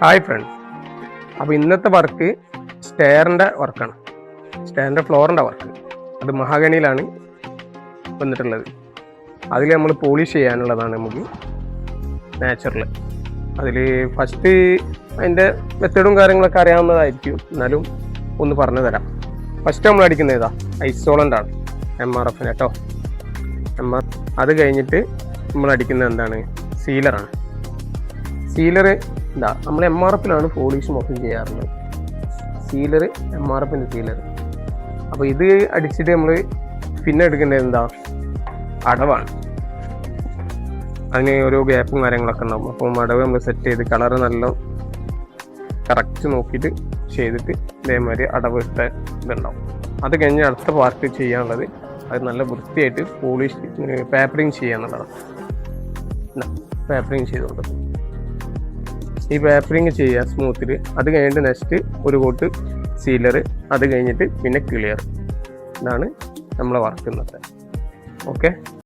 Hi friends, അപ്പോൾ ഇന്നത്തെ work സ്റ്റെയറിൻ്റെ വർക്കാണ്. സ്റ്റെയറിൻ്റെ ഫ്ലോറിൻ്റെ വർക്ക്. അത് മഹാഗണിയിലാണ് വന്നിട്ടുള്ളത്. അതിൽ നമ്മൾ പോളിഷ് ചെയ്യാനുള്ളതാണ് നമുക്ക് നാച്ചുറൽ. അതിൽ ഫസ്റ്റ് അതിൻ്റെ മെത്തേഡും കാര്യങ്ങളൊക്കെ അറിയാവുന്നതായിരിക്കും, എന്നാലും ഒന്ന് പറഞ്ഞു തരാം. ഫസ്റ്റ് നമ്മൾ അടിക്കുന്നത് ഇതാ ഐസോളൻ്റാണ്, MRF കേട്ടോ. അത് കഴിഞ്ഞിട്ട് നമ്മൾ അടിക്കുന്നത് എന്താണ്, സീലറാണ്. സീലർ എന്താ, നമ്മൾ MRF പോളിഷ് മൊത്തം ചെയ്യാറുള്ളത്. സീലർ, MRFൻ്റെ സീലർ. അപ്പോൾ ഇത് അടിച്ചിട്ട് നമ്മൾ പിന്നെ എടുക്കേണ്ടത് എന്താ, അടവാണ്. അതിന് ഓരോ ഗ്യാപ്പും കാര്യങ്ങളൊക്കെ ഉണ്ടാവും. അപ്പം അടവ് നമ്മൾ സെറ്റ് ചെയ്ത് കളറ് നല്ല കറക്റ്റ് നോക്കിയിട്ട് ചെയ്തിട്ട് ഇതേമാതിരി അടവ് ഇട്ട ഇതുണ്ടാവും. അത് കഴിഞ്ഞ് അടുത്ത പാർട്ട് ചെയ്യാനുള്ളത് അത് നല്ല വൃത്തിയായിട്ട് പോളിഷ് പേപ്പറിങ് ചെയ്യാന്നുള്ളതാണ്. പേപ്പറിങ് ചെയ്തുകൊണ്ട് ഈ പേപ്പറിങ് ചെയ്യുക സ്മൂത്തിൽ. അത് കഴിഞ്ഞിട്ട് നെക്സ്റ്റ് ഒരു കോട്ട് സീലർ, അത് കഴിഞ്ഞിട്ട് പിന്നെ ക്ലിയർ. ഇതാണ് നമ്മളെ വർക്ക് ഇന്നത്തെ. ഓക്കെ.